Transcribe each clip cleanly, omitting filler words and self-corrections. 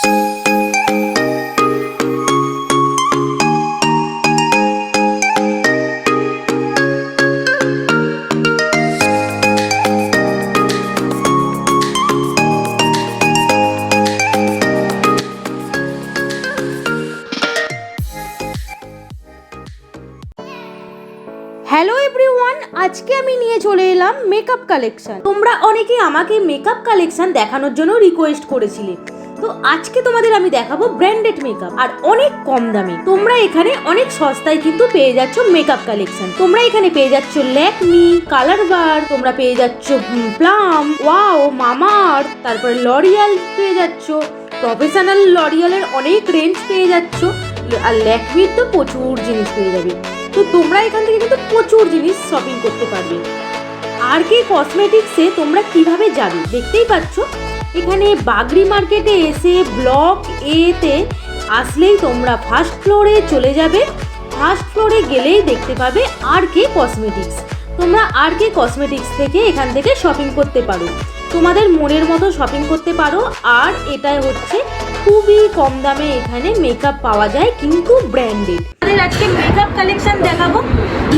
Hello everyone, আজকে আমি নিয়ে চলে এলাম মেকআপ কালেকশন। তোমরা অনেকেই আমাকে মেকআপ কালেকশন দেখানোর জন্য রিকোয়েস্ট করেছিলে, তো আজকে তোমাদের আমি দেখাবো ব্র্যান্ডেড মেকআপ আর অনেক কম দামে। তোমরা এখানে অনেক সস্তায় কিন্তু পেয়ে যাচ্ছ মেকআপ কালেকশন। তোমরা এখানে পেয়ে যাচ্ছ ল্যাকমি, কালার বার, তোমরা পেয়ে যাচ্ছ প্লাম, ওয়াও, মামাআর্থ, তারপরে লরিয়াল পেয়ে যাচ্ছ, প্রফেশনাল লরিয়ালের অনেক রেঞ্জ পেয়ে যাচ্ছ, আর ল্যাকমির তো প্রচুর জিনিস পেয়ে যাবে। তো তোমরা এখান থেকে কিন্তু প্রচুর জিনিস শপিং করতে পারবে। আর কে কসমেটিক্সে তোমরা কিভাবে যাবে দেখতেই পাচ্ছ। এখানে বাগড়ি মার্কেটে এসে ব্লক এতে আসলেই তোমরা ফার্স্ট ফ্লোরে চলে যাবে। ফার্স্ট ফ্লোরে গেলেই দেখতে পাবে আর কে কসমেটিক্স। তোমরা আর কে কসমেটিক্স থেকে এখান থেকে শপিং করতে পারো, তোমাদের মনের মতো শপিং করতে পারো। আর এটাই হচ্ছে খুবই কম দামে এখানে মেকআপ পাওয়া যায়, কিন্তু ব্র্যান্ডেড। আজকে মেকআপ কালেকশন দেখাবো,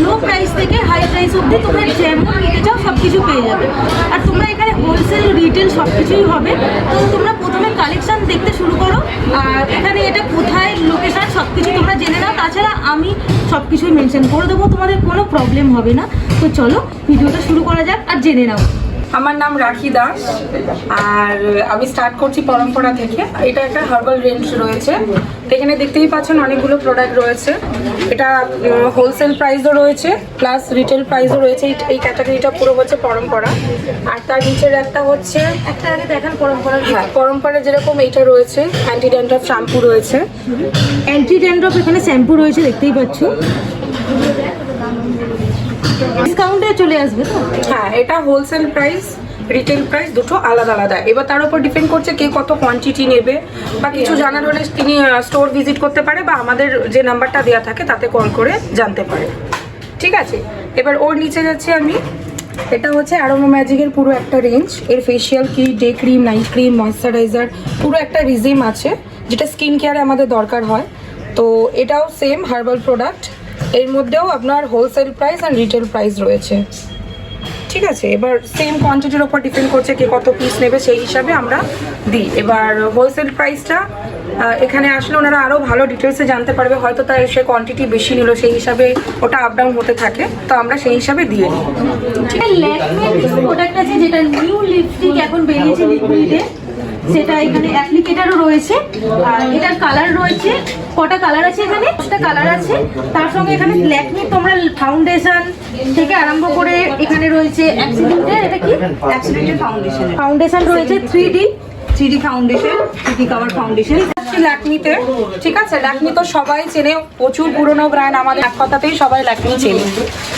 লো প্রাইস থেকে হাই প্রাইস অবধি তোমরা যেমন নিতে চাও সব কিছু পেয়ে যাবে। আর তোমরা এখানে হোলসেল রিটেল সব কিছুই হবে। তো তোমরা প্রথমে কালেকশন দেখতে শুরু করো, আর এখানে এটা কোথায় লোকেশন সব কিছু তোমরা জেনে নাও। তাছাড়া আমি সব কিছুই মেনশন করে দেবো, তোমাদের কোনো প্রবলেম হবে না। তো চলো ভিডিওটা শুরু করা যাক আর জেনে নাও। আমার নাম রাখি দাস, আর আমি স্টার্ট করছি পরম্পরা থেকে। এটা একটা হার্বাল রেঞ্জ রয়েছে, তো এখানে দেখতেই পাচ্ছেন অনেকগুলো প্রোডাক্ট রয়েছে। এটা হোলসেল প্রাইসও রয়েছে প্লাস রিটেল প্রাইসও রয়েছে। এই ক্যাটাগরিটা পুরো হচ্ছে পরম্পরা। আর তার নিচের একটা হচ্ছে একটা আগে দেখান পরম্পরা। হ্যাঁ, পরম্পরা যেরকম এইটা রয়েছে, অ্যান্টি ড্যান্ড্রফ শ্যাম্পু রয়েছে। অ্যান্টি ড্যান্ড্রফ এখানে শ্যাম্পু রয়েছে, দেখতেই পাচ্ছ। ডিসকাউন্টে চলে আসবে তো? হ্যাঁ, এটা হোলসেল প্রাইস রিটেল প্রাইস দুটো আলাদা আলাদা। এবার তার উপর ডিপেন্ড করছে কে কত কোয়ান্টিটি নেবে, বা কিছু জানার হলে তিনি স্টোর ভিজিট করতে পারে, বা আমাদের যে নাম্বারটা দেওয়া থাকে তাতে কল করে জানতে পারে। ঠিক আছে, এবার ওর নিচে যাচ্ছি আমি। এটা হচ্ছে অ্যারোমা ম্যাজিকের পুরো একটা রেঞ্জ। এর facial kit, day cream, night cream, moisturiser, পুরো একটা রিজিম আছে যেটা স্কিন কেয়ারে আমাদের দরকার হয়। তো এটাও সেম হার্বাল প্রোডাক্ট। এর মধ্যেও আপনার হোলসেল প্রাইস আর রিটেল প্রাইস রয়েছে। ঠিক আছে, এবার সেম কোয়ান্টিটির ওপর ডিপেন্ড করছে কে কত পিস নেবে, সেই হিসাবে আমরা দিই। এবার হোলসেল প্রাইসটা এখানে আসলে ওনারা আরও ভালো ডিটেলসে জানতে পারবে, হয়তো তার সে কোয়ান্টিটি বেশি নিল, সেই হিসাবে ওটা আপ ডাউন হতে থাকে, তো আমরা সেই হিসাবে দিয়ে দিই। ল্যাকমির কিছু প্রোডাক্ট আছে, যেটা নিউ লিপস্টিক এখন বেরিয়েছে লিকুইডে, সেটা এখানে অ্যাপ্লিকেটারও রয়েছে। আর এটার কালার রয়েছে, কটা কালার আছে এখানে? 10টা কালার আছে। তার সঙ্গে এখানে ল্যাকমি তোমরা ফাউন্ডেশন থেকে আরম্ভ করে এখানে রয়েছে অ্যাক্সিডেন্টের, এটা কি অ্যাক্সিডেন্টের ফাউন্ডেশন রয়েছে, 3D foundation, 3D cover foundation ল্যাকমিতে। ঠিক আছে, ল্যাকমি তো সবাই চেনে, প্রচুর পুরনো ব্র্যান্ড, আমাদের এক কথাতেই সবাই ল্যাকমি চেনে।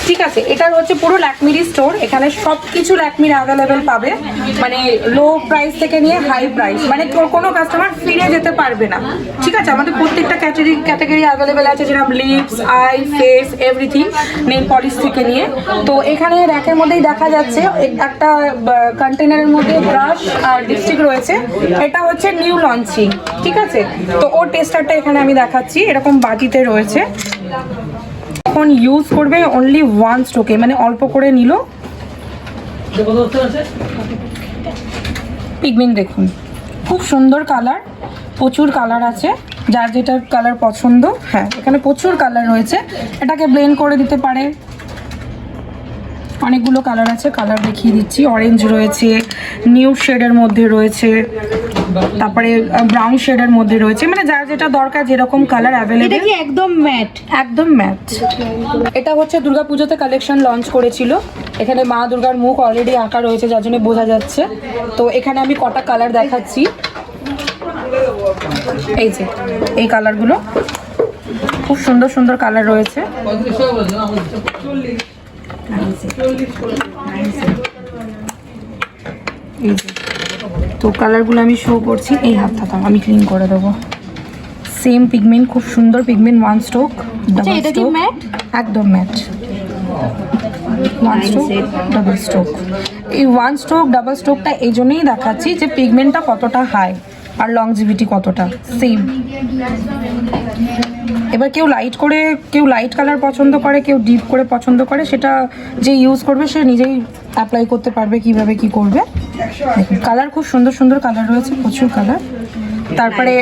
ঠিক আছে, এটার হচ্ছে পুরো ল্যাকমিরই স্টোর। এখানে সব কিছু ল্যাকমির অ্যাভেলেবেল পাবে, মানে লো প্রাইস থেকে নিয়ে হাই প্রাইস, মানে কোনো কাস্টমার ফিরে যেতে পারবে না। ঠিক আছে, আমাদের প্রত্যেকটা ক্যাটাগরি অ্যাভেলেবেল আছে, যেরকম lips, eye, face, everything, nail polish থেকে নিয়ে। তো এখানে র্যাকের মধ্যেই দেখা যাচ্ছে একটা কন্টেনারের মধ্যে ব্রাশ আর লিপস্টিক রয়েছে। এটা হচ্ছে নিউ লঞ্চিং। ঠিক আছে, তো ওর টেস্টারটা এখানে আমি দেখাচ্ছি, এরকম বাটিতে রয়েছে। এখন ইউজ করবে অনলি ওয়ান স্ট্রোকে, মানে অল্প করে নিল। পিগমেন্ট দেখুন, খুব সুন্দর কালার, প্রচুর কালার আছে, যার যেটার কালার পছন্দ। হ্যাঁ, এখানে প্রচুর কালার রয়েছে, এটাকে ব্লেন্ড করে দিতে পারে। অনেকগুলো কালার আছে, কালার দেখিয়ে দিচ্ছি। অরেঞ্জ রয়েছে, নিউড শেডের মধ্যে রয়েছে, তারপরে ব্রাউন শেডের মধ্যে রয়েছে, মানে যার যেটা দরকার যেরকম কালার অ্যাভেলেবল। এটা কি একদম ম্যাট? একদম ম্যাট। এটা হচ্ছে দুর্গাপুজোতে কালেকশন লঞ্চ করেছিল। এখানে মা দুর্গার মুখ অলরেডি আঁকা রয়েছে, যার জন্য বোঝা যাচ্ছে। তো এখানে আমি কটা কালার দেখাচ্ছি। এই যে এই কালারগুলো, খুব সুন্দর সুন্দর কালার রয়েছে। এই যে, তো কালারগুলো আমি শো করছি। এই হাত থাকাম, আমি ক্লিন করে দেবো। সেম পিগমেন্ট, খুব সুন্দর pigment, one stroke, double stroke, একদম matte. One stroke, double stroke. এই ওয়ান স্ট্রোক ডাবল স্ট্রোকটা এই জন্যই দেখাচ্ছি যে পিগমেন্টটা কতটা হাই। আর লংজিভিটি কতটা সেম। এবার কেউ লাইট কালার পছন্দ করে, কেউ ডিপ করে পছন্দ করে, সেটা যে ইউজ করবে সে নিজেই অ্যাপ্লাই করতে পারবে কিভাবে কি করবে। দেখুন কালার খুব সুন্দর সুন্দর কালার রয়েছে, প্রচুর কালার। তারপরে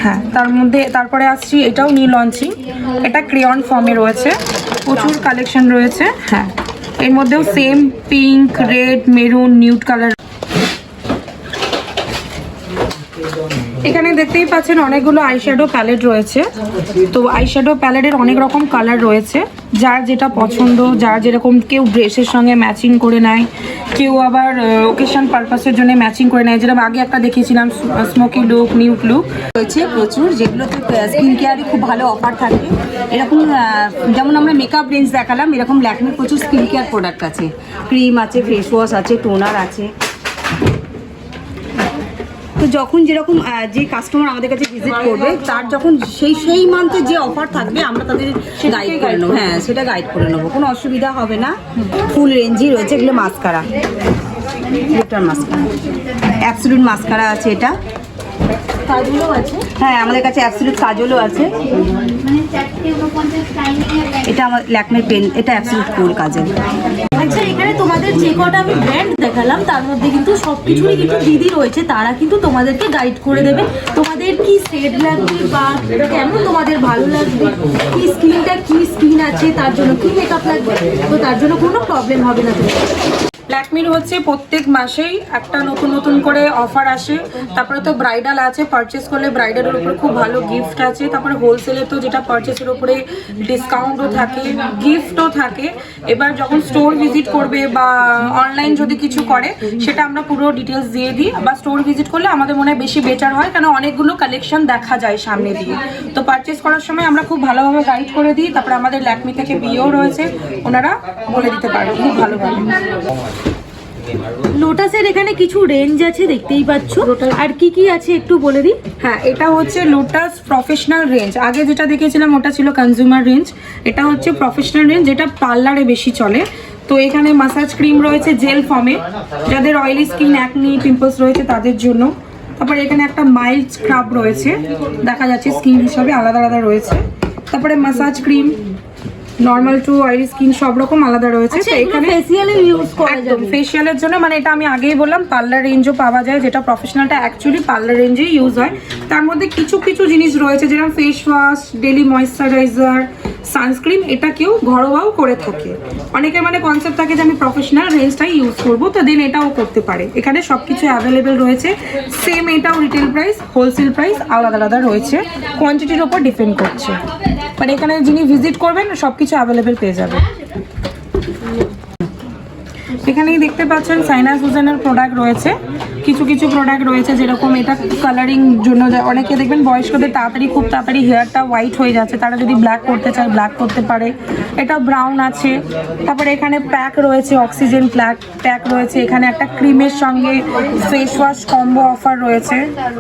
হ্যাঁ তারপরে আসছি, এটাও নিউ লঞ্চিং, এটা ক্রেয়ন ফর্মে রয়েছে, প্রচুর কালেকশন রয়েছে। হ্যাঁ এর মধ্যেও same pink, red, maroon, nude colour. এখানে দেখতেই পাচ্ছেন অনেকগুলো আইশ্যাডো প্যালেট রয়েছে। তো আইশ্যাডো প্যালেটের অনেক রকম কালার রয়েছে, যার যেটা পছন্দ, যার যেরকম, কেউ ড্রেসের সঙ্গে ম্যাচিং করে নেয়, কেউ আবার ওকেশন পারপাসের জন্য ম্যাচিং করে নেয়, যেরকম আগে একটা দেখিয়েছিলাম স্মোকি লুক, নিউড লুক রয়েছে প্রচুর, যেগুলোতে স্কিন কেয়ারে খুব ভালো অফার থাকে। এরকম যেমন আমরা মেকআপ রেঞ্জ দেখালাম, এরকম ল্যাকমির প্রচুর স্কিন কেয়ার প্রোডাক্ট আছে, ক্রিম আছে, ফেস ওয়াশ আছে, টোনার আছে। তো যখন যেরকম যে কাস্টমার আমাদের কাছে ভিজিট করবে, তার যখন সেই মান্থে যে অফার থাকবে আমরা তাদের গাইড করে নেবো। হ্যাঁ সেটা গাইড করে নেবো, কোনো অসুবিধা হবে না। ফুল রেঞ্জই রয়েছে এগুলো। মাস্কারা, লিপটার মাস্কারা, অ্যাবসলিউট মাস্কারা আছে, এটা কাজগুলো আছে। হ্যাঁ আমাদের কাছে অ্যাবসলিউট কাজলও আছে। এটা আমার ল্যাকমির পেন, এটা অ্যাবসলিউট কোর কাজল। আচ্ছা এখানে তোমাদের যে কটা আমি ব্র্যান্ড দেখালাম তার মধ্যে কিন্তু সবকিছুরই কিন্তু দিদি রয়েছে, তারা কিন্তু তোমাদেরকে গাইড করে দেবে তোমাদের কি সেট লাগবে বা কেমন তোমাদের ভালো লাগবে, কি স্কিন আছে, তার জন্য কি মেকআপ লাগবে, তো তার জন্য কোনো প্রবলেম হবে না। ল্যাকমির হচ্ছে প্রত্যেক মাসেই একটা নতুন নতুন করে অফার আসে। তারপরে তো ব্রাইডাল আছে, পারচেস করলে ব্রাইডালের উপরে খুব ভালো গিফট আছে। তারপরে হোলসেলে তো যেটা পারচেসের উপরে ডিসকাউন্টও থাকে, গিফটও থাকে। এবার যখন স্টোর ভিজিট করবে বা অনলাইন যদি কিছু করে, সেটা আমরা পুরো ডিটেলস দিয়ে দিই। বা স্টোর ভিজিট করলে আমাদের মনে হয় বেশি বেটার হয়, কেন অনেকগুলো কালেকশন দেখা যায় সামনে দিয়ে। তো পারচেস করার সময় আমরা খুব ভালোভাবে গাইড করে দিই। তারপরে আমাদের ল্যাকমি থেকে বিয়েও রয়েছে, ওনারা বলে দিতে পারবে খুব ভালোভাবে। লোটাসের এখানে কিছু রেঞ্জ আছে দেখতেই পাচ্ছ, আর কি কি আছে একটু বলে দিই। হ্যাঁ এটা হচ্ছে লোটাস প্রফেশনাল রেঞ্জ। আগে যেটা দেখেছিলাম ওটা ছিল কনজিউমার রেঞ্জ, এটা হচ্ছে প্রফেশনাল রেঞ্জ, যেটা পার্লারে বেশি চলে। তো এখানে মাসাজ ক্রিম রয়েছে জেল ফর্মে, যাদের অয়েলি স্কিন, অ্যাকনি, পিম্পলস রয়েছে তাদের জন্য। তারপরে এখানে একটা মাইল্ড স্ক্রাব রয়েছে, দেখা যাচ্ছে স্কিন হিসাবে আলাদা আলাদা রয়েছে। তারপরে massage cream, normal to oily skin সব রকম আলাদা রয়েছে। তো এখানে ফেসিয়ালে ইউজ করা যাবে, ফেশিয়ালের জন্য, মানে এটা আমি আগেই বললাম পার্লার রেঞ্জও পাওয়া যায়, যেটা প্রফেশনালটা অ্যাকচুয়ালি পার্লার রেঞ্জেই ইউজ হয়। তার মধ্যে কিছু কিছু জিনিস রয়েছে, যেরকম face wash, daily moisturiser, sunscreen, এটা কেউ ঘরোয়াও করে থাকে। অনেকের মানে কনসেপ্ট থাকে যে আমি প্রফেশনাল রেঞ্জটাই ইউজ করবো, তো দেন এটাও করতে পারে। এখানে সব কিছু অ্যাভেলেবেল রয়েছে। সেম এটাও রিটেল প্রাইস, হোলসেল প্রাইস আলাদা আলাদা রয়েছে, কোয়ান্টিটির ওপর ডিপেন্ড করছে। মানে এখানে যিনি ভিজিট করবেন সব কিছু অ্যাভেলেবেল পেয়ে যাবে। এখানেই দেখতে পাচ্ছেন সাইনা সুজানের প্রোডাক্ট রয়েছে, কিছু কিছু প্রোডাক্ট রয়েছে, যেরকম এটা কালারিং জন্য, অনেকে দেখবেন বয়স্কদের খুব তাড়াতাড়ি হেয়ারটা হোয়াইট হয়ে যাচ্ছে, তারা যদি ব্ল্যাক করতে চায় ব্ল্যাক করতে পারে। এটা ব্রাউন আছে। তারপরে এখানে প্যাক রয়েছে, অক্সিজেন প্যাক রয়েছে। এখানে একটা ক্রিমের সঙ্গে ফেস ওয়াশ কম্বো অফার রয়েছে,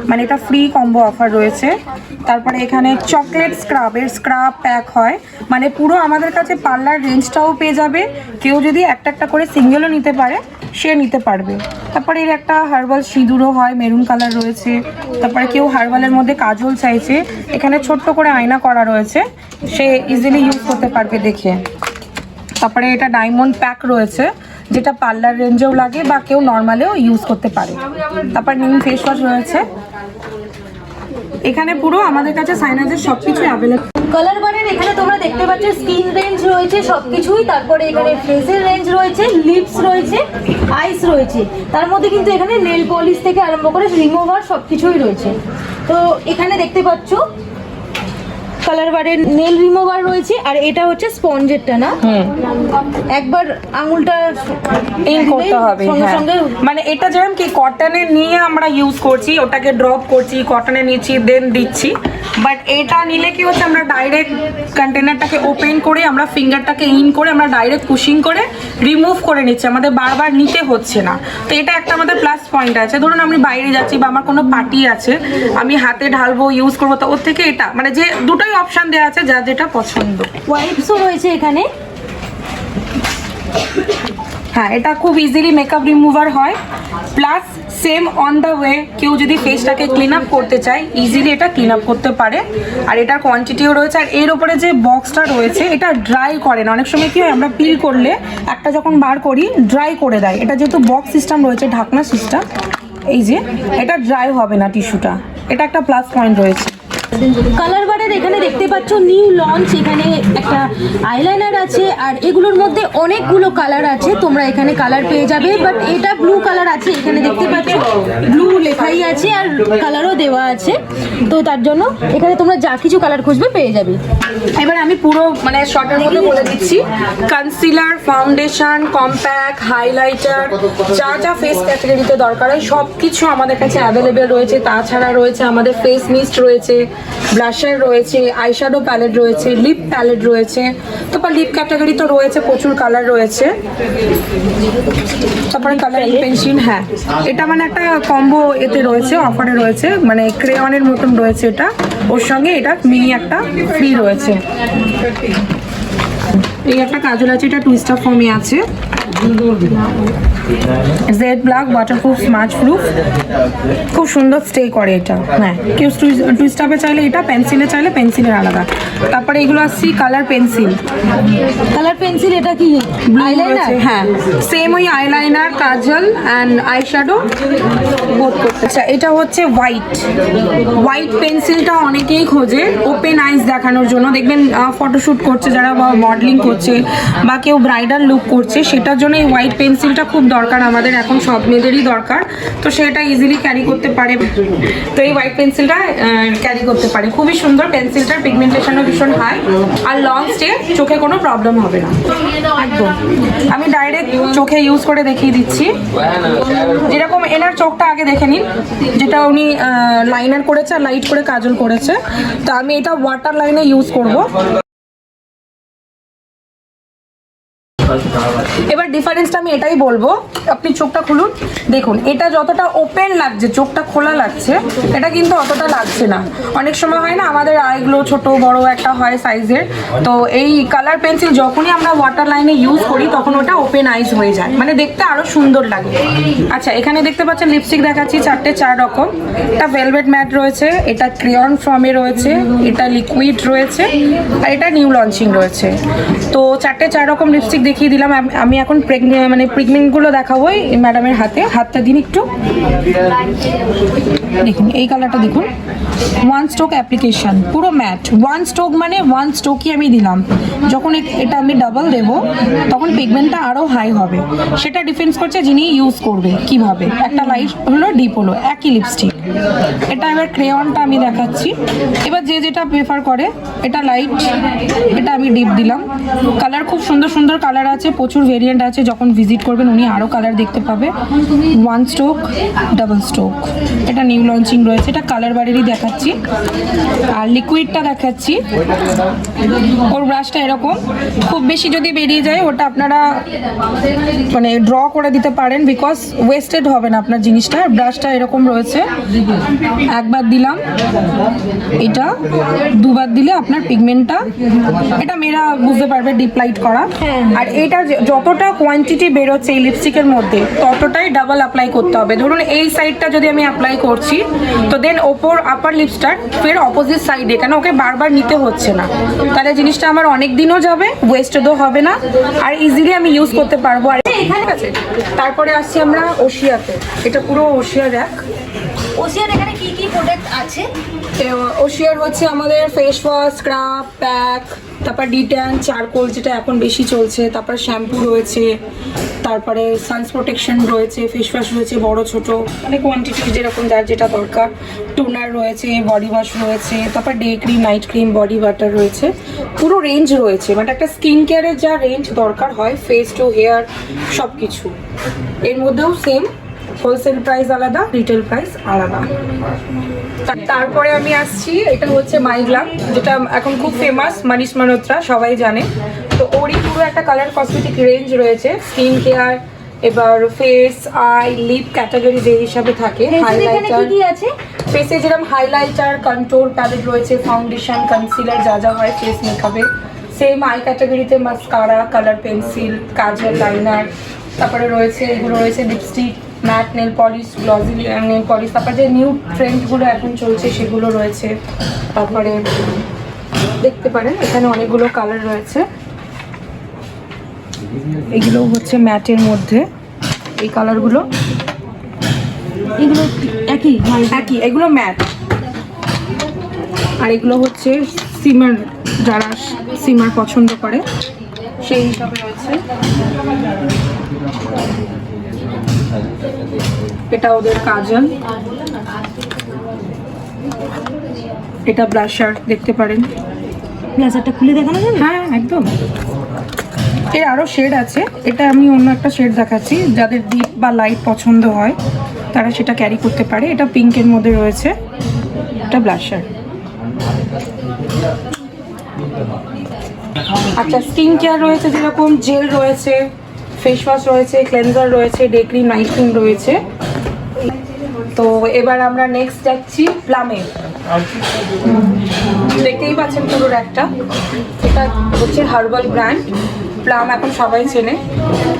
মানে এটা ফ্রি কম্বো অফার রয়েছে। তারপরে এখানে চকলেট স্ক্রাব প্যাক হয়, মানে পুরো আমাদের কাছে পার্লার রেঞ্জটাও পেয়ে যাবে। কেউ যদি একটা একটা করে সিঙ্গেলও নিতে পারে সে নিতে পারবে। তারপরে এর একটা হার্বাল সিঁদুরও হয়, মেরুন কালার রয়েছে। তারপরে কেউ হার্বালের মধ্যে কাজল চাইছে, এখানে ছোট্ট করে আয়না করা রয়েছে, সে ইজিলি ইউজ করতে পারবে দেখে। তারপরে এটা ডায়মন্ড প্যাক রয়েছে, যেটা পার্লার রেঞ্জেও লাগে বা কেউ নর্মালেও ইউজ করতে পারে। তারপর নিম ফেস ওয়াশ রয়েছে। এখানে পুরো আমাদের কাছে সাইনাজের সবকিছু অ্যাভেলেবল। কালার বারের এখানে তোমরা দেখতে পাচ্ছ স্কিন রেঞ্জ রয়েছে সবকিছুই। তারপরে এখানে ফেসের রেঞ্জ রয়েছে, লিপস রয়েছে, আইস রয়েছে। তার মধ্যে কিন্তু এখানে নেল পলিশ থেকে আরম্ভ করে রিমুভার সবকিছুই রয়েছে। তো এখানে দেখতে পাচ্ছ কালার বারের নেল রিমুভার রয়েছে, আর এটা হচ্ছে স্পঞ্জেরটা না, একবার আঙুলটা ইন করতে হবে সঙ্গে সঙ্গে। মানে এটা যেরকম কি কটনে নিয়ে আমরা ইউজ করছি, ওটাকে ড্রপ করছি, কটনে নিচ্ছি, দেন দিচ্ছি। বাট এটা নিলে কি হচ্ছে, আমরা ডাইরেক্ট কন্টেনারটাকে ওপেন করে আমরা ফিঙ্গারটাকে ইন করে আমরা ডাইরেক্ট পুশিং করে রিমুভ করে নিচ্ছি, আমাদের বারবার নিতে হচ্ছে না। তো এটা একটা আমাদের প্লাস পয়েন্ট আছে। ধরুন আমি বাইরে যাচ্ছি বা আমার কোনো পার্টি আছে, আমি হাতে ঢালবো, ইউজ করবো, তো ওর থেকে এটা মানে যে দুটোই অপশন দেওয়া আছে, যার যেটা পছন্দ। ওয়াইপসও রয়েছে এখানে। হ্যাঁ, এটা খুব ইজিলি মেকআপ রিমুভার হয়, plus same on the way কেউ যদি ফেসটাকে ক্লিন আপ করতে চায় ইজিলি এটা ক্লিন আপ করতে পারে। আর এটার কোয়ান্টিটিও রয়েছে। আর এর ওপরে যে বক্সটা রয়েছে এটা ড্রাই করে না, অনেক সময় কি হয় আমরা পিল করলে একটা যখন বার করি ড্রাই করে দেয়, এটা যেহেতু বক্স সিস্টেম রয়েছে, ঢাকনা সিস্টেম, এই যে এটা ড্রাই হবে না টিস্যুটা, এটা একটা প্লাস পয়েন্ট রয়েছে। কালার বারের এখানে দেখতে পাচ্ছ নিউ লঞ্চ, এখানে একটা আইলাইনার আছে আর এগুলোর মধ্যে অনেকগুলো কালার আছে, তোমরা এখানে কালার পেয়ে যাবে। বাট এটা ব্লু কালার আছে, এখানে দেখতে পাচ্ছ ব্লু লেখাই আছে আর কালারও দেওয়া আছে, তো তার জন্য এখানে তোমরা যা কিছু কালার খুঁজবে পেয়ে যাবে। এবার আমি পুরো মানে শর্টের মধ্যে বলে দিচ্ছি, কনসিলার, ফাউন্ডেশন, কম্প্যাক্ট, হাইলাইটার, যা যা ফেস ক্যাটাগরিতে দরকার হয় সব কিছু আমাদের কাছে অ্যাভেলেবেল রয়েছে। তাছাড়া রয়েছে আমাদের ফেস মিস্ট রয়েছে, ব্লাশার রয়েছে, আইশ্যাডো প্যালেট রয়েছে, লিপ প্যালেট রয়েছে, তারপর লিপ ক্যাটাগরি তো রয়েছে, প্রচুর কালার রয়েছে। তারপরে কালারিং পেন্সিল, হ্যাঁ এটা মানে একটা কম্বো এতে রয়েছে, অফারে রয়েছে, মানে ক্রেয়নের মতন রয়েছে এটা, ওর সঙ্গে এটা মিনি একটা ফ্রি রয়েছে। এই একটা কাজল আছে, এটা টুইস্টার ফর্মে আছে, jet black waterproof smudge proof, খুব সুন্দর স্টে করে এটা। হ্যাঁ, কেউ টুইস্টাপে চাইলে এটা, পেন্সিলে চাইলে পেন্সিলের আলাদা। তারপরে এগুলো আসছি কালার পেন্সিল। কালার পেন্সিল এটা কি আইলাইনার? হ্যাঁ, সেম ওই eyeliner, Kajal and eyeshadow both করতে। আচ্ছা, এটা হচ্ছে হোয়াইট পেন্সিলটা অনেকেই খোঁজে ওপেন আইস দেখানোর জন্য। দেখবেন ফটোশ্যুট করছে যারা, বা মডেলিং করছে, বা কেউ ব্রাইডাল লুক করছে, সেটার জন্য এই হোয়াইট পেন্সিলটা খুব দরকার আমাদের, এখন সব মেয়েদেরই দরকার, তো সেটা ইজিলি ক্যারি করতে পারে। তো এই হোয়াইট পেন্সিলটা ক্যারি করতে পারে, খুবই সুন্দর পেন্সিলটার, পিগমেন্টেশনও ভীষণ হাই, আর লং স্টে, চোখে কোনো প্রবলেম হবে না একদম। আমি ডাইরেক্ট চোখে ইউজ করে দেখিয়ে দিচ্ছি, যেরকম এনার চোখটা আগে দেখে নিন, যেটা উনি লাইনার করেছে আর লাইট করে কাজল করেছে, তো আমি এটা ওয়াটার লাইনে ইউজ করব। এবার ডিফারেন্সটা আমি এটাই বলবো, আপনি চোখটা খুলুন, দেখুন এটা যতটা ওপেন লাগছে, চোখটা খোলা লাগছে, এটা কিন্তু অতটা লাগছে না। অনেক সময় হয় না আমাদের আইগুলো ছোট বড় একটা হয় সাইজের, তো এই কালার পেন্সিল যখনই আমরা ওয়াটার লাইনে ইউজ করি তখন ওটা ওপেন আইজ হয়ে যায়, মানে দেখতে আরো সুন্দর লাগে। আচ্ছা, এখানে দেখতে পাচ্ছেন লিপস্টিক দেখাচ্ছি, 4 রকম। এটা ভেলভেট ম্যাট রয়েছে, এটা ক্রেয়ন ফর্মে রয়েছে, এটা লিকুইড রয়েছে, আর এটা নিউ লঞ্চিং রয়েছে। তো 4 রকম লিপস্টিক দেখিয়ে দিলাম। আমি এখন মানে পিগমেন্টগুলো দেখাবো ম্যাডামের হাতটা দিন একটু, দেখুন এই কালারটা দেখুন, 1 স্ট্রোক অ্যাপ্লিকেশন, পুরো ম্যাট, 1 স্ট্রোক মানে 1 স্ট্রোকই আমি দিলাম। যখন এটা আমি ডাবল দেবো তখন পিগমেন্টটা আরও হাই হবে, সেটা ডিফেন্স করছে যিনি ইউজ করবে কিভাবে। একটা লাইট হলো, ডিপ হলো, একই লিপস্টিক। এটা এবার ক্রেয়নটা আমি দেখাচ্ছি, এবার যে যেটা প্রেফার করে, এটা লাইট, এটা আমি ডিপ দিলাম। কালার খুব সুন্দর সুন্দর কালার আছে, প্রচুর ভেরিয়েন্ট আছে, যখন ভিজিট করবেন উনি আরও কালার দেখতে পাবে। 1 স্ট্রোক, ডাবল স্ট্রোক, এটা নিউ লঞ্চিং রয়েছে, এটা কালার বারেরই দেখাচ্ছি। আর লিকুইডটা দেখাচ্ছি, ওর ব্রাশটা এরকম, খুব বেশি যদি বেরিয়ে যায় ওটা আপনারা মানে ড্র করে দিতে পারেন, বিকজ ওয়েস্টেড হবে না আপনার জিনিসটা। ব্রাশটা এরকম রয়েছে, একবার দিলাম, এটা 2 বার দিলে আপনার পিগমেন্টটা, এটা মেয়েরা বুঝতে পারবে, ডিপ লাইট করা। আর এটা যতটা কোয়ান্টিটি বেরোচ্ছে এই লিপস্টিকের মধ্যে ততটাই ডাবল অ্যাপ্লাই করতে হবে। ধরুন এই সাইডটা যদি আমি অ্যাপ্লাই করছি, তো দেন ওপর আপার লিপস্টার ফের অপোজিট সাইডে, কেন ওকে বারবার নিতে হচ্ছে না, তাহলে জিনিসটা আমার অনেক দিনও যাবে, ওয়েস্টেডও হবে না, আর ইজিলি আমি ইউজ করতে পারবো। আর এখানে আছে, তারপরে আসছি আমরা ওশিয়াতে, এটা পুরো ওশিয়া র্যাক। ওসিয়ার এখানে কি কি প্রোডাক্ট আছে? ওশিয়ার হচ্ছে আমাদের ফেস ওয়াশ, স্ক্রাব, প্যাক, তারপর ডিট্যান, চারকোল যেটা এখন বেশি চলছে, তারপর শ্যাম্পু রয়েছে, তারপরে সানস প্রোটেকশন রয়েছে, ফেস ওয়াশ রয়েছে বড় ছোট, মানে কোয়ান্টিটি যেরকম যার যেটা দরকার, টোনার রয়েছে, বডি ওয়াশ রয়েছে, তারপর day cream, night cream, body butter রয়েছে, পুরো রেঞ্জ রয়েছে, মানে একটা স্কিন কেয়ারের যা রেঞ্জ দরকার হয় ফেস টু হেয়ার সব কিছু। এর মধ্যেও সেম হোলসেল প্রাইস আলাদা, রিটেল প্রাইস আলাদা। তারপরে আমি আসছি, এটা হচ্ছে মাইগ্লাম, যেটা এখন খুব ফেমাস, মানিশ মালহোত্রা সবাই জানে। তো ওরই পুরো একটা কালার কসমেটিক রেঞ্জ রয়েছে, স্কিন কেয়ার, এবার ফেস, আই, লিপ ক্যাটাগরি যে হিসাবে থাকে। হাইলাইটার আছে ফেসে, যেরকম হাইলাইটার, কন্ট্রোল প্যালেট রয়েছে, ফাউন্ডেশন, কনসিলার, যা যা হয় ফেস মেকআপে। সেম আই ক্যাটাগরিতে mascara, colour pencil, kajal, liner, তারপরে রয়েছে এগুলো রয়েছে lipstick, matte nail polish, glossy nail polish, তারপরে যে নিউ ট্রেন্ডগুলো এখন চলছে সেগুলো রয়েছে। তারপরে দেখতে পারেন এখানে অনেকগুলো কালার রয়েছে। এগুলো হচ্ছে ম্যাটের মধ্যে এই কালারগুলো, এগুলো একই একই, এগুলো ম্যাট। আর এগুলো হচ্ছে সিমার, যারা সিমার পছন্দ করে সেই হিসাবে রয়েছে। এটা ওদের কাজল, এটা ব্লাশার দেখতে পারেন। ব্লেজারটা খুলে দেখানো যাবে? হ্যাঁ একদম। এর আরও শেড আছে, এটা আমি অন্য একটা শেড দেখাচ্ছি, যাদের ডিপ বা লাইট পছন্দ হয় তারা সেটা ক্যারি করতে পারে। এটা পিঙ্কের মধ্যে রয়েছে, এটা ব্লাশার। আচ্ছা, স্কিন কেয়ার রয়েছে, যেরকম জেল রয়েছে, ফেস ওয়াশ রয়েছে, ক্লেনজার রয়েছে, ডে ক্রিম, নাইট ক্রিম রয়েছে। তো এবার আমরা নেক্সট যাচ্ছি প্লামে। দেখতেই পাচ্ছেন পুরো একটা, এটা হচ্ছে হার্বাল ব্র্যান্ড প্লাম, এখন সবাই চেনে।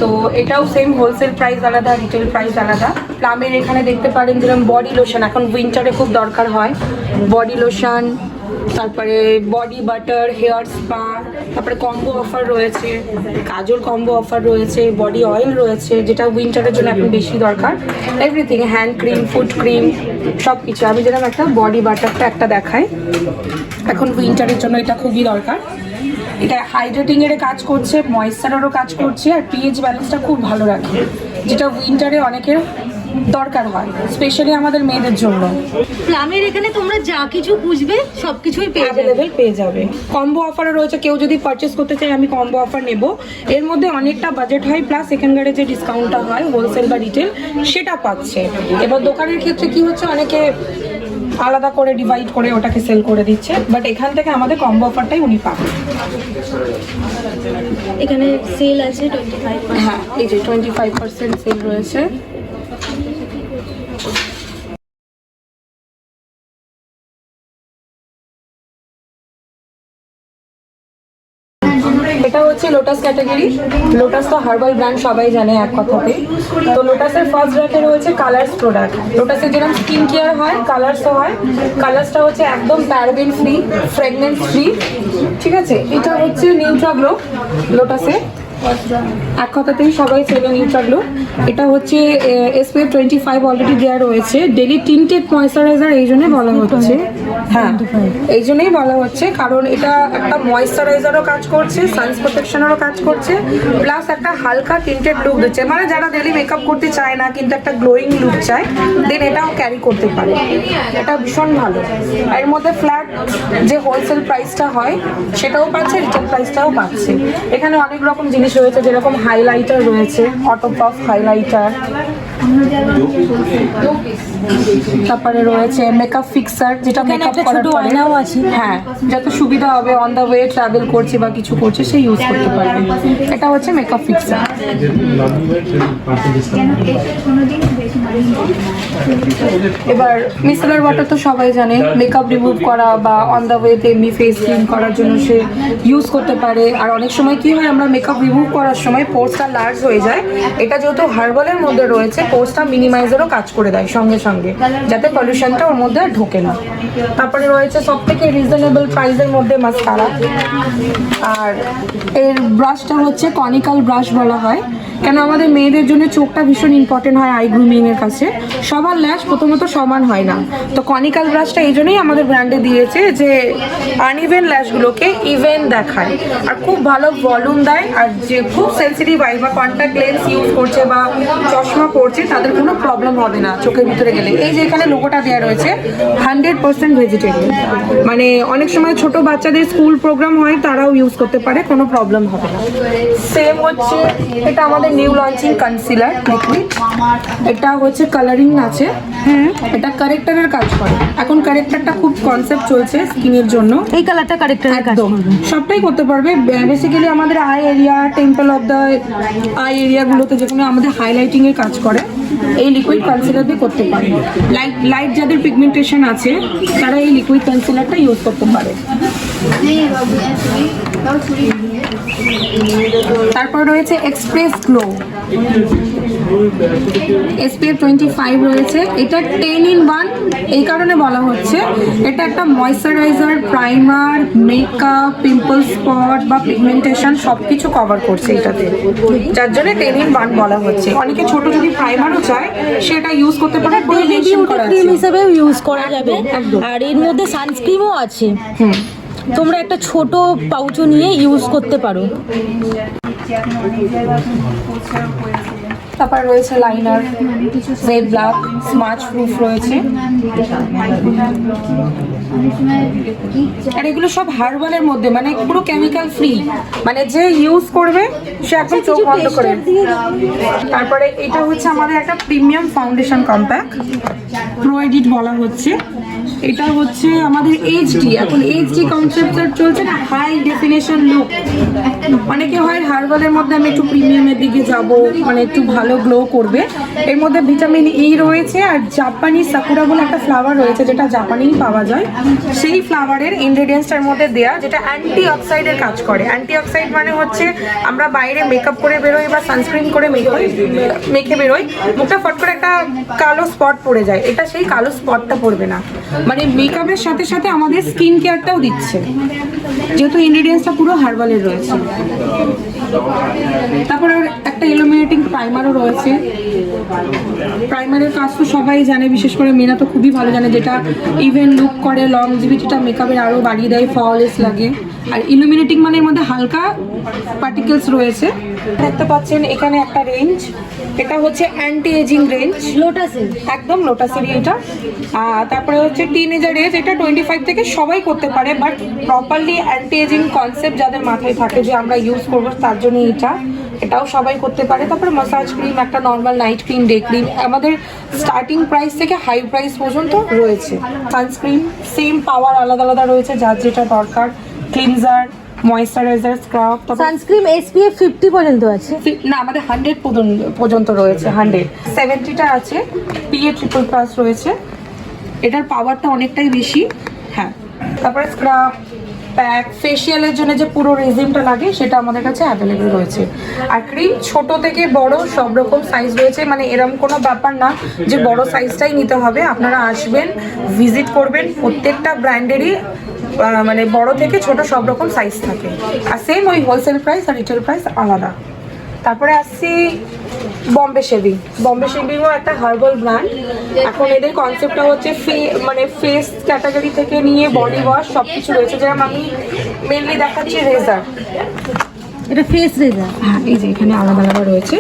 তো এটাও সেম, হোলসেল প্রাইস আলাদা, রিটেল প্রাইস আলাদা। প্লামের এখানে দেখতে পারেন যেরকম বডি লোশন, এখন উইন্টারে খুব দরকার হয় বডি লোশন, তারপরে বডি বাটার, হেয়ার স্পা, তারপরে কম্বো অফার রয়েছে, কাজল কম্বো অফার রয়েছে, বডি অয়েল রয়েছে যেটা উইন্টারের জন্য এখন বেশি দরকার, everything, hand cream, food cream, সব কিছু। আমি যেরকম একটা বডি বাটারটা একটা দেখাই, এখন উইন্টারের জন্য এটা খুবই দরকার। এটা হাইড্রেটিংয়ের কাজ করছে, ময়েশ্চারেরও কাজ করছে, আর পিএইচ ব্যালেন্সটা খুব ভালো রাখে, যেটা উইন্টারে অনেকের দরকার হয়, স্পেশালি আমাদের মেয়েদের জন্য। প্লামের এখানে তোমরা যা কিছু বুঝবে সব কিছুই পেয়ে যাবে, অ্যাভেলেবেল পেয়ে যাবে। কম্বো অফারও রয়েছে, কেউ যদি পারচেস করতে চায় আমি কম্বো অফার নেব, এর মধ্যে অনেকটা বাজেট হয়, প্লাস এখানকারে যে ডিসকাউন্টটা হয় হোলসেল বা রিটেল সেটা পাচ্ছে। এবার দোকানের ক্ষেত্রে কি হচ্ছে, অনেকে আলাদা করে ডিভাইড করে ওটাকে সেল করে দিচ্ছে, বাট এখান থেকে আমাদের কম্বো অফারটাই উনি পাবেন। এখানে সেল আছে 25%। হ্যাঁ, এই যে 25% সেল রয়েছে। এটা হচ্ছে লোটাস ক্যাটাগরি। লোটাস তো হার্বাল ব্র্যান্ড, সবাই জানে এক কথাতে। তো লোটাসের ফার্স্ট র্যাকে রয়েছে কালার্স প্রোডাক্ট। লোটাসের যেরকম স্কিন কেয়ার হয়, কালার্সও হয়। কালার্সটা হচ্ছে একদম প্যারাবেন ফ্রি, ফ্রেগনেন্স ফ্রি, ঠিক আছে। এটা হচ্ছে নিউট্রা গ্লো, লোটাসে এক কথাতেই সবাই চেনে নিউট্রা গ্লো। এটা হচ্ছে SPF 25 অলরেডি দেওয়া রয়েছে, ডেলি টিন্টেড ময়েশ্চারাইজার, এই জন্যই বলা হচ্ছে। হ্যাঁ, এই জন্যই বলা হচ্ছে, কারণ এটা একটা ময়েশ্চারাইজারও কাজ করছে, সানস প্রোটেকশনেরও কাজ করছে, প্লাস একটা হালকা টিন্টেড লুক দিচ্ছে। মানে যারা ডেলি মেকআপ করতে চায় না কিন্তু একটা গ্লোয়িং লুক চায়, দেন এটাও ক্যারি করতে পারে, এটা ভীষণ ভালো। এর মধ্যে ফ্ল্যাট যে হোলসেল প্রাইসটা হয় সেটাও পাচ্ছে, রিটেল প্রাইসটাও পাচ্ছে। এখানে অনেক রকম জিনিস রয়েছে, যেরকম হাইলাইটার রয়েছে, অটো পাফ হাইলাইটার, তারপরে রয়েছে মেকআপ ফিক্সার, যেটা মেকআপ করার পরে আছে। হ্যাঁ, যাতে সুবিধা হবে, অন দ্য ওয়ে ট্রাভেল করছে বা কিছু করছে সে ইউজ করতে পারবে। এটা হচ্ছে মেকআপ ফিক্সার। এবার মিসেলার ওয়াটার তো সবাই জানে, মেকআপ রিমুভ করা বা অন দ্য ওয়েতে এমনি ফেস ক্লিন করার জন্য সে ইউজ করতে পারে। আর অনেক সময় কি হয়, আমরা মেকআপ রিমুভ করার সময় পোর্সটা লার্জ হয়ে যায়, এটা যেহেতু হার্বালের মধ্যে রয়েছে, পোর্সটা মিনিমাইজারও কাজ করে দেয় সঙ্গে সঙ্গে, যাতে পলিউশনটা ওর মধ্যে আর ঢোকে না। তারপরে রয়েছে সব থেকে রিজনেবল প্রাইসের মধ্যে মাস্কারা, আর এর ব্রাশটা হচ্ছে কনিক্যাল ব্রাশ বলা হয়, কেন আমাদের মেয়েদের জন্য চোখটা ভীষণ ইম্পর্টেন্ট হয় আই গ্রুমিংয়ের কাছে। সবার ল্যাশ প্রথমত সমান হয় না, তো কনিক্যাল ব্রাশটা এই জন্যই আমাদের ব্র্যান্ডে দিয়েছে যে আনইভেন ল্যাশগুলোকে ইভেন দেখায়, আর খুব ভালো ভলিউম দেয়। আর যে খুব সেন্সিটিভ আই বা কন্ট্যাক্ট লেন্স ইউজ করছে বা চশমা পরছে তাদের কোনো প্রবলেম হবে না চোখের ভিতরে গেলে। এই যে এখানে লোগোটা দেওয়া রয়েছে 100% ভেজিটেরিয়ান, মানে অনেক সময় ছোট বাচ্চাদের স্কুল প্রোগ্রাম হয়, তারাও ইউজ করতে পারে, কোনো প্রবলেম হবে না। সেম হচ্ছে এটা আমাদের নিউ লঞ্চিং কনসিলার লিকুইড, এটা হচ্ছে কালারিং আছে, এটা কারেক্টারের কাজ করে। এখন কারেক্টারটা খুব কনসেপ্ট চলছে স্কিনের জন্য, এই কালারটা কারেক্টারের কাজ একদম করবে। সবটাই করতে পারবে। বেসিক্যালি আমাদের eye area, temple of the eye এরিয়াগুলোতে যেগুলো আমাদের হাইলাইটিংয়ের কাজ করে, এই লিকুইড কনসিলার দিয়ে করতে পারে। লাইট যাদের পিগমেন্টেশন আছে তারা এই লিকুইড কনসিলারটা ইউজ করতে পারে। তারপর রয়েছে এক্সপ্রেস গ্লো, SPF 25 রয়েছে। এটা 10 in 1 এই কারণে বলা হচ্ছে, এটা একটা moisturiser, primer, makeup, pimple spot বা পিগমেন্টেশন সব কিছু কভার করছে এটাতে, যার জন্য 10 in 1 বলা হচ্ছে। অনেকে ছোট যদি প্রাইমারও চায় সেটা ইউজ করতে পারে, কোনো মেনশন করা আছে। ক্রিম হিসেবেও ইউজ করা যাবে, আর এর মধ্যে সানস্ক্রিমও আছে। তোমরা একটা ছোট পাউচও নিয়ে ইউজ করতে পারো। তারপর রয়েছে liner, jet black, smudge proof রয়েছে। আর এগুলো সব হার্বালের মধ্যে, মানে পুরো কেমিক্যাল ফ্রি, মানে যে ইউজ করবে সে একদম চোখ বন্ধ করে। তারপরে এটা হচ্ছে আমাদের একটা premium foundation compact, pro edit বলা হচ্ছে। এটা হচ্ছে আমাদের এইচডি, এখন এইচডি কনসেপ্ট চলছে না, হাই ডেফিনেশন লুক। অনেকে হয় হার্বালের মধ্যে আমি একটু প্রিমিয়ামের দিকে যাব, মানে একটু ভালো গ্লো করবে। এর মধ্যে ভিটামিন ই রয়েছে, আর জাপানি সাকুরা বলে একটা ফ্লাওয়ার রয়েছে যেটা জাপানেই পাওয়া যায়, সেই ফ্লাওয়ারের ইনগ্রেডিয়েন্টসটার মধ্যে দেয়া, যেটা অ্যান্টি অক্সাইডের কাজ করে। অ্যান্টি অক্সাইড মানে হচ্ছে আমরা বাইরে মেকআপ করে বেরোই বা সানস্ক্রিন করে মেখে বেরোই, মুখটা ফট করে একটা কালো স্পট পড়ে যায়, এটা সেই কালো স্পটটা পড়বে না। মানে মেকআপের সাথে সাথে আমাদের স্কিন কেয়ারটাও দিচ্ছে, যেহেতু ইনগ্রেডিয়েন্টসটা পুরো হার্বালের রয়েছে। তারপরে একটা ইলুমিনেটিং প্রাইমারও রয়েছে। প্রাইমারের কাজ তো সবাই জানে, বিশেষ করে মেয়েরা তো খুবই ভালো জানে, যেটা ইভেন লুক করে, লংজিভিটিটা মেকআপের আরও বাড়িয়ে দেয়, ফ্ললেস লাগে। আর ইলুমিনেটিং মানে এর মধ্যে হালকা পার্টিকেলস রয়েছে। দেখতে পাচ্ছেন এখানে একটা রেঞ্জ, এটা হচ্ছে অ্যান্টি এজিং রেঞ্জ, লোটাসের, একদম লোটাসেরই এটা। তারপরে হচ্ছে টিনেজার এজ, এটা 25 থেকে সবাই করতে পারে, but properly anti ageing concept যাদের মাথায় থাকে যে আমরা ইউজ করবো, তার জন্য এটাও সবাই করতে পারে। তারপরে মাসাজ ক্রিম, একটা normal night cream, day cream, আমাদের স্টার্টিং প্রাইস থেকে হাই প্রাইস পর্যন্ত রয়েছে। সানস্ক্রিন সেম পাওয়ার আলাদা আলাদা রয়েছে, যার যেটা দরকার। Cleanser, moisturiser, scrub. Sunscreen SPF 50 পর্যন্ত আছে না, আমাদের 100 পর্যন্ত রয়েছে, 170টা আছে। PA triple+ রয়েছে, এটার পাওয়ারটা অনেকটাই বেশি। হ্যাঁ, তারপরে স্ক্রাব, প্যাক, ফেশিয়ালের জন্য যে পুরো রেজিমটা লাগে সেটা আমাদের কাছে অ্যাভেলেবেল রয়েছে। আর ক্রিম ছোট থেকে বড় সব রকম সাইজ রয়েছে, মানে এরকম কোনো ব্যাপার না যে বড় সাইজটাই নিতে হবে। আপনারা আসবেন, ভিজিট করবেন, প্রত্যেকটা ব্র্যান্ডেরই মানে বড় থেকে ছোট সব রকম সাইজ থাকে। আর সেম ওই হোলসেল প্রাইস আর রিটেল প্রাইস আলাদা। তারপরে আসছি বম্বে শেভিং। বম্বে শেভিংও একটা হার্বাল ব্র্যান্ড। এখন এদের কনসেপ্টটা হচ্ছে মানে ফেস ক্যাটাগরি থেকে নিয়ে বডি ওয়াশ সব কিছু রয়েছে। যেরকম আমি মেনলি দেখাচ্ছি রেজার, এটা ফেস রেজার। হ্যাঁ, এই যে এখানে আলাদা আলাদা রয়েছে।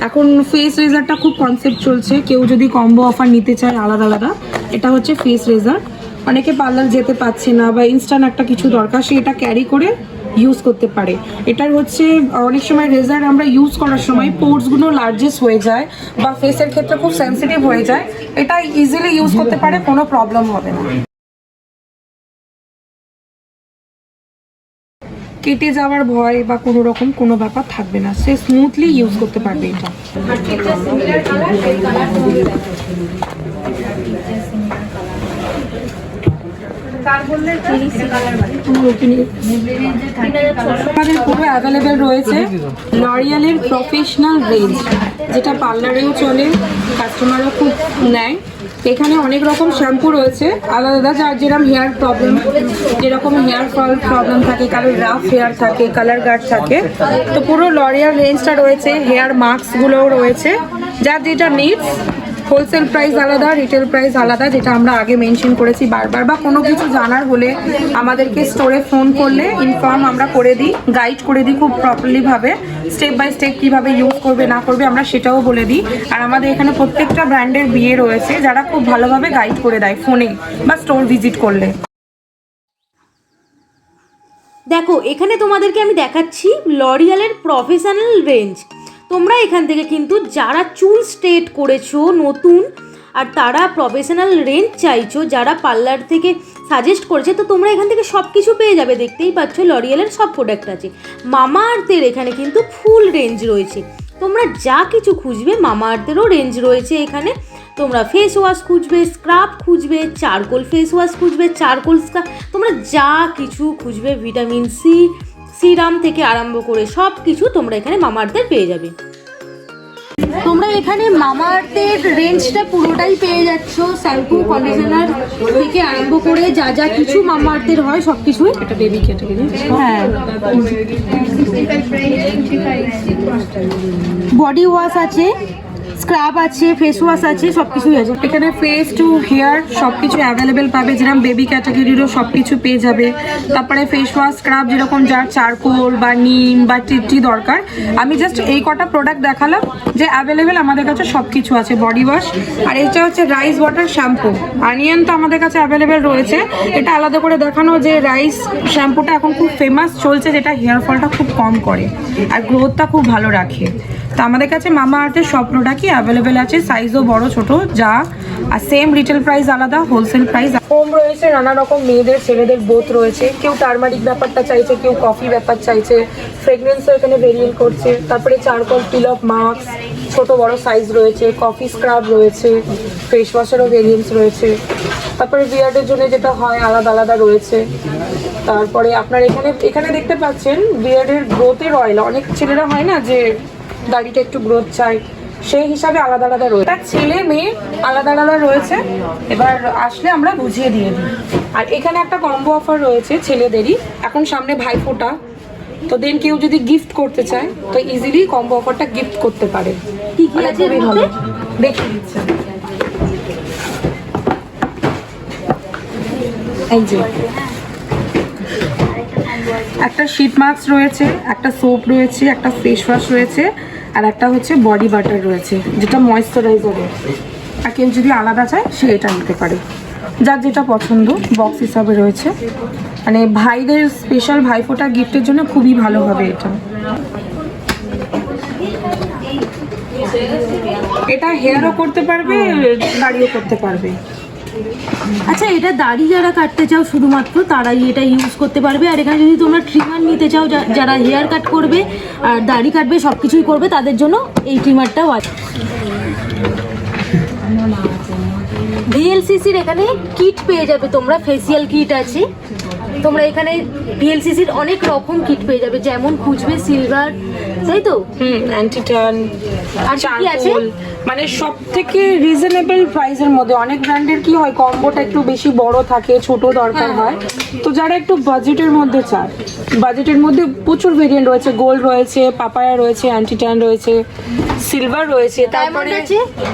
এখন ফেস রেজারটা খুব কনসেপ্ট চলছে, কেউ যদি কম্বো অফার নিতে চায় আলাদা আলাদা, এটা হচ্ছে ফেস রেজার। অনেকে পার্লার যেতে পারছে না বা ইনস্ট্যান্ট একটা কিছু দরকার, সে এটা ক্যারি করে ইউজ করতে পারে। এটার হচ্ছে অনেক সময় রেজার আমরা ইউজ করার সময় পোর্সগুলো লার্জেস্ট হয়ে যায় বা ফেসের ক্ষেত্রে খুব সেন্সিটিভ হয়ে যায়, এটা ইজিলি ইউজ করতে পারে, কোনো প্রবলেম হবে না। কেটে যাওয়ার ভয় বা কোনো রকম কোনো ব্যাপার থাকবে না, সে স্মুথলি ইউজ করতে পারবে এটা। আমাদের পুরো অ্যাভেলেবেল রয়েছে লরিয়ালের প্রফেশনাল রেঞ্জ, যেটা পার্লারেও চলে, কাস্টমারও খুব নেয়। এখানে অনেক রকম শ্যাম্পু রয়েছে আলাদা আলাদা, যার যেরকম হেয়ার প্রবলেম, যেরকম হেয়ার ফল প্রবলেম থাকে, কারোর রাফ হেয়ার থাকে, কালার গার্ড থাকে, তো পুরো লরিয়াল রেঞ্জটা রয়েছে। হেয়ার মাস্কগুলোও রয়েছে, যার যেটা নিডস। হোলসেল প্রাইস আলাদা, রিটেল প্রাইস আলাদা, যেটা আমরা আগে মেনশন করেছি বারবার। বা কোনো কিছু জানার হলে আমাদেরকে স্টোরে ফোন করলে ইনফর্ম আমরা করে দিই, গাইড করে দিই খুব প্রপারলিভাবে, স্টেপ বাই স্টেপ কীভাবে ইউজ করবে না করবে আমরা সেটাও বলে দিই। আর আমাদের এখানে প্রত্যেকটা ব্র্যান্ডের বিয়ে রয়েছে, যারা খুব ভালোভাবে গাইড করে দেয় ফোনে বা স্টোর ভিজিট করলে। দেখো, এখানে তোমাদেরকে আমি দেখাচ্ছি লরিয়ালের প্রফেশনাল রেঞ্জ। তোমরা এখান থেকে কিন্তু যারা চুল স্ট্রেট করেছো নতুন, আর তারা প্রফেশনাল রেঞ্জ চাইছো, যারা পার্লার থেকে সাজেস্ট করেছে, তো তোমরা এখান থেকে সব কিছু পেয়ে যাবে। দেখতেই পাচ্ছ লরিয়ালের সব প্রোডাক্ট আছে। মামা আর্থের এখানে কিন্তু ফুল রেঞ্জ রয়েছে, তোমরা যা কিছু খুঁজবে মামা আর্থেরও রেঞ্জ রয়েছে এখানে। তোমরা ফেস ওয়াশ খুঁজবে, স্ক্রাব খুঁজবে, চারকোল ফেস ওয়াশ খুঁজবে, চারকোল স্ক্রাব, তোমরা যা কিছু খুঁজবে ভিটামিন সি সিরাম থেকে আরম্ভ করে সব কিছু তোমরা এখানে মামা আর্থের পেয়ে যাবে। তোমরা এখানে মামা আর্থের রেঞ্জটা পুরোটাই পেয়ে যাচ্ছ, শ্যাম্পু কন্ডিশনার থেকে আরম্ভ করে যা যা কিছু মামা আর্থের হয় সব কিছুই। এটা বেবি ক্যাটাগরি। হ্যাঁ, বডি ওয়াশ আছে, স্ক্রাব আছে, ফেস ওয়াশ আছে, সব কিছুই আছে এখানে ফেস টু হেয়ার সব কিছু অ্যাভেলেবেল পাবে, যেরকম বেবি ক্যাটাগরিরও সব কিছু পেয়ে যাবে। তারপরে ফেস ওয়াশ স্ক্রাব যেরকম যার চারকোল বা নিম বা টিটি দরকার, আমি জাস্ট এই কটা প্রোডাক্ট দেখালাম যে অ্যাভেলেবেল আমাদের কাছে সব কিছু আছে। বডি ওয়াশ, আর এটা হচ্ছে রাইস ওয়াটার শ্যাম্পু। অনিয়ন তো আমাদের কাছে অ্যাভেলেবেল রয়েছে, এটা আলাদা করে দেখানো যে রাইস শ্যাম্পুটা এখন খুব ফেমাস চলছে, যেটা হেয়ার ফলটা খুব কম করে আর গ্রোথটা খুব ভালো রাখে। তো আমাদের কাছে মামা আর্থের সব প্রোডাক্টই অ্যাভেলেবেল আছে, সাইজও বড় ছোট যা, আর সেম রিটেল প্রাইস আলাদা, হোলসেল প্রাইস। ফোম রয়েছে নানা রকম, মেয়েদের ছেলেদের বোথ রয়েছে, কেউ টার্মারিক ব্যাপারটা চাইছে, কেউ কফি ব্যাপার চাইছে, ফ্রেগনেন্সও এখানে ভেরিয়েন্ট করছে। তারপরে চারকোল পিল অফ মাস্ক ছোট বড় সাইজ রয়েছে, কফি স্ক্রাব রয়েছে, ফেস ওয়াশেরও ভেরিয়েন্টস রয়েছে। তারপরে বিয়ার্ডের জন্য যেটা হয় আলাদা আলাদা রয়েছে। তারপরে আপনার এখানে দেখতে পাচ্ছেন বিয়ার্ডের গ্রোথের অয়েল, অনেক ছেলেরা হয় না যে দাড়িটা একটু গ্রোথ চাই, সেই হিসাবে আলাদা আলাদা রয়েছে, তার ছেলে মেয়ে আলাদা আলাদা রয়েছে। এবার আসলে আমরা বুঝিয়ে দিয়ে দিই। আর এখানে একটা কম্বো অফার রয়েছে ছেলেদেরই, এখন সামনে ভাইফোঁটা, তো দেন কেউ যদি গিফট করতে চায় তো ইজিলি কম্বো অফারটা গিফট করতে পারে। কি কি আছে এর মধ্যে? দেখে দিচ্ছে, এই যে একটা শীট মাস্ক রয়েছে, একটা সোপ রয়েছে, একটা ফেস ওয়াশ রয়েছে, আর একটা হচ্ছে বডি বাটার রয়েছে যেটা ময়েশ্চারাইজার। আর কেউ যদি আলাদা চায় সে এটা নিতে পারে, যার যেটা পছন্দ। বক্স হিসাবে রয়েছে, মানে ভাইদের স্পেশাল ভাইফোঁটা গিফটের জন্য খুবই ভালো হবে এটা। এটা হেয়ারও করতে পারবে, দাড়িও করতে পারবে। আচ্ছা, এটা দাড়ি যারা কাটতে চাও শুধুমাত্র তারাই এটা ইউজ করতে পারবে। আর এখানে যদি তোমরা ট্রিমার নিতে চাও, যারা হেয়ার কাট করবে আর দাড়ি কাটবে সব কিছুই করবে, তাদের জন্য এই ট্রিমারটাও আছে। ভিএলসিসির এখানে কিট পেয়ে যাবে তোমরা, ফেসিয়াল কিট আছে। তোমরা এখানে ভিএলসিসির অনেক রকম কিট পেয়ে যাবে, যেমন খুঁজবে সিলভার, তাই তো? অ্যান্টিটান আর কি আছে? চারকোল, মানে সব থেকে রিজনেবল প্রাইসের মধ্যে। অনেক ব্র্যান্ডের কি হয় কম্বোটা একটু বেশি বড় থাকে, ছোট দরকার হয়, তো যারা একটু বাজেটের মধ্যে চায়, বাজেটের মধ্যে প্রচুর ভেরিয়েন্ট রয়েছে। গোল্ড রয়েছে, পাপায়া রয়েছে, অ্যান্টিটান রয়েছে, সিলভার রয়েছে, তারপরে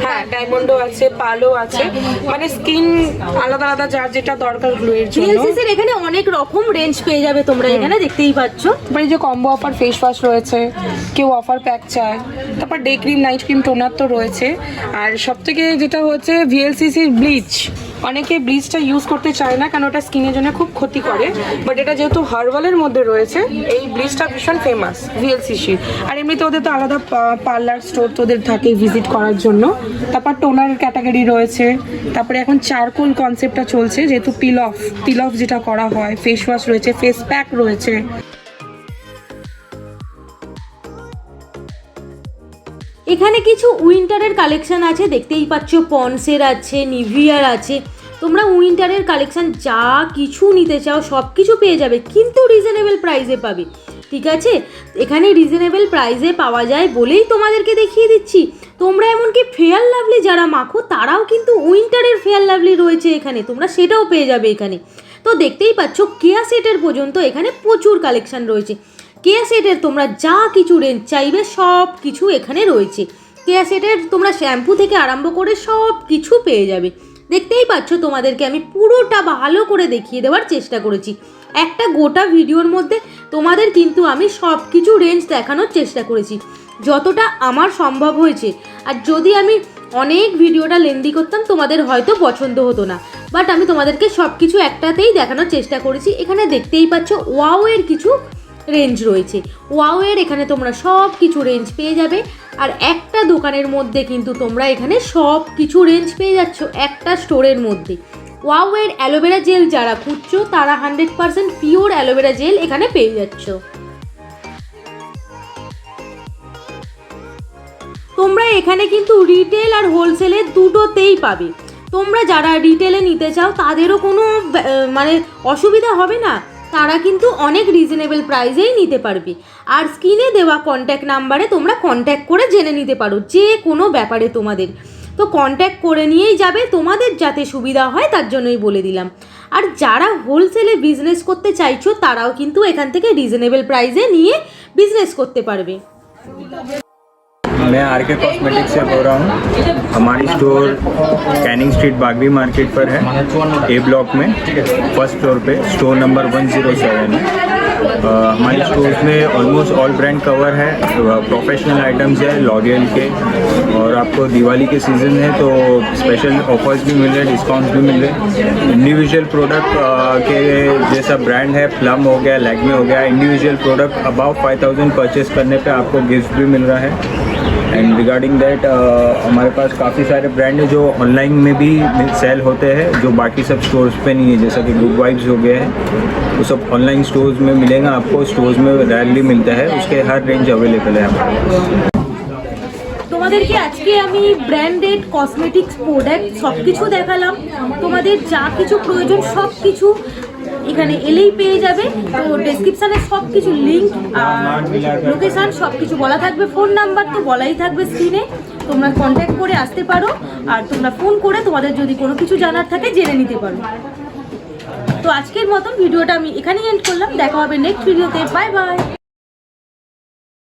হ্যাঁ ডায়মন্ডও আছে, পালও আছে, মানে স্কিন আলাদা আলাদা যার যেটা দরকার গ্লোয়ের জন্য। ভিএলসিসির এখানে অনেক রকম রেঞ্জ পেয়ে যাবে তোমরা, এখানে দেখতেই পাচ্ছ। তারপরে যে কম্বো অফার ফেস ওয়াশ রয়েছে, কেউ অফার প্যাক চায়, তারপর day cream night cream toner তো রয়েছে। আর সব থেকে যেটা হচ্ছে ভিএলসিসির ব্লিচ, অনেকে ব্লিচটা ইউজ করতে চায় না কারণ ওটা স্কিনের জন্য খুব ক্ষতি করে, বাট এটা যেহেতু হার্বালের মধ্যে রয়েছে এই ব্লিচটা ভীষণ ফেমাস ভিএলসিসির। আর এমনিতে ওদের তো আলাদা পার্লার স্টোর তোদের থাকে ভিজিট করার জন্য। তারপর টোনার ক্যাটাগরি রয়েছে, তারপরে এখন চারকোল কনসেপ্টটা চলছে, যেহেতু পিল অফ যেটা করা হয়, ফেস ওয়াশ রয়েছে, ফেস প্যাক রয়েছে। এখানে কিছু উইন্টারের কালেকশন আছে, দেখতেই পাচ্ছ। পন্সের আছে, নিভিয়ার আছে। তোমরা উইন্টারের কালেকশন যা কিছু নিতে চাও সব কিছু পেয়ে যাবে, কিন্তু রিজনেবল প্রাইসে পাবে, ঠিক আছে? এখানে রিজনেবল প্রাইসে পাওয়া যায় বলেই তোমাদেরকে দেখিয়ে দিচ্ছি। তোমরা এমনকি ফেয়ার লাভলি যারা মাখো তারাও কিন্তু উইন্টারের ফেয়ার লাভলি রয়েছে এখানে, তোমরা সেটাও পেয়ে যাবে এখানে। তো দেখতেই পাচ্ছ কেয়া সেটের পর্যন্ত এখানে প্রচুর কালেকশন রয়েছে। কেয়া সেটের তোমরা যা কিছু রেঞ্জ চাইবে সব কিছু এখানে রয়েছে। কেয়া সেটের তোমরা শ্যাম্পু থেকে আরম্ভ করে সব কিছু পেয়ে যাবে। দেখতেই পাচ্ছ তোমাদেরকে আমি পুরোটা ভালো করে দেখিয়ে দেওয়ার চেষ্টা করেছি। একটা গোটা ভিডিওর মধ্যে তোমাদের কিন্তু আমি সব কিছু রেঞ্জ দেখানোর চেষ্টা করেছি যতটা আমার সম্ভব হয়েছে। আর যদি আমি অনেক ভিডিওটা লেন্দি করতাম তোমাদের হয়তো পছন্দ হতো না, বাট আমি তোমাদেরকে সব কিছু একটাতেই দেখানোর চেষ্টা করেছি। এখানে দেখতেই পাচ্ছ ওয়াওয়ের কিছু রেঞ্জ রয়েছে। ওয়াওয়ের এখানে তোমরা সব কিছু রেঞ্জ পেয়ে যাবে। আর একটা দোকানের মধ্যে কিন্তু তোমরা এখানে সব কিছু রেঞ্জ পেয়ে যাচ্ছ একটা স্টোরের মধ্যে। ওয়াওয়ের অ্যালোভেরা জেল যারা খুঁজছো তারা 100% পিওর অ্যালোভেরা জেল এখানে পেয়ে যাচ্ছ। তোমরা এখানে কিন্তু রিটেল আর হোলসেলে দুটোতেই পাবে। তোমরা যারা রিটেলে নিতে চাও তাদেরও কোনো মানে অসুবিধা হবে না, তারা কিন্তু অনেক রিজনেবল প্রাইসেই নিতে পারবে। আর স্ক্রিনে দেওয়া কন্ট্যাক্ট নাম্বারে তোমরা কন্ট্যাক্ট করে জেনে নিতে পারো যে কোনো ব্যাপারে তোমাদের। তো কন্ট্যাক্ট করে নিয়েই যাবে, তোমাদের যাতে সুবিধা হয় তার জন্যই বলে দিলাম। আর যারা হোলসেলে বিজনেস করতে চাইছো তারাও কিন্তু এখান থেকে রিজনেবল প্রাইসে নিয়ে বিজনেস করতে পারবে। मैं आर के कॉस्मेटिक्स से बोल रहा हूँ। हमारी स्टोर कैनिंग स्ट्रीट बागरी मार्केट पर है, ए ब्लॉक में, फर्स्ट फ्लोर पे, स्टोर नंबर 107 है। हमारी स्टोर्स में ऑलमोस्ट ऑल ब्रांड कवर है, प्रोफेशनल आइटम्स है लॉरियल के, और आपको दिवाली के सीज़न है तो स्पेशल ऑफर्स भी मिल रहे हैं, डिस्काउंट्स भी मिल रहे हैं। इंडिविजुअल प्रोडक्ट के जैसा ब्रांड है, प्लम हो गया, लैक्मे हो गया, इंडिविजुअल प्रोडक्ट अबाउ 5000 परचेस करने पे आपको गिफ्ट भी मिल रहा है। एंड रिगार्डिंग दैट हमारे पास काफ़ी सारे ब्रांड हैं जो ऑनलाइन में भी सेल होते हैं, जो बाकी सब स्टोर्स पे नहीं है, जैसा कि गुड वाइब्स हो गए हैं, वो सब ऑनलाइन स्टोर्स में मिलेगा आपको, स्टोर्स में रेयरली मिलता है, उसके हर रेंज अवेलेबल है हमारे पास। তোমাদেরকে আজকে আমি ব্র্যান্ডেড কসমেটিক্স প্রোডাক্ট সব কিছু দেখালাম। তোমাদের যা কিছু প্রয়োজন সব কিছু এখানে এলেই পেয়ে যাবে। তো ডেসক্রিপশানে সব কিছু লিঙ্ক আর লোকেশান সব কিছু বলা থাকবে, ফোন নাম্বার তো বলাই থাকবে স্ক্রিনে, তোমরা কন্ট্যাক্ট করে আসতে পারো। আর তোমরা ফোন করে তোমাদের যদি কোনো কিছু জানার থাকে জেনে নিতে পারো। তো আজকের মতন ভিডিওটা আমি এখানেই এন্ড করলাম, দেখা হবে নেক্সট ভিডিওতে, বাই বাই।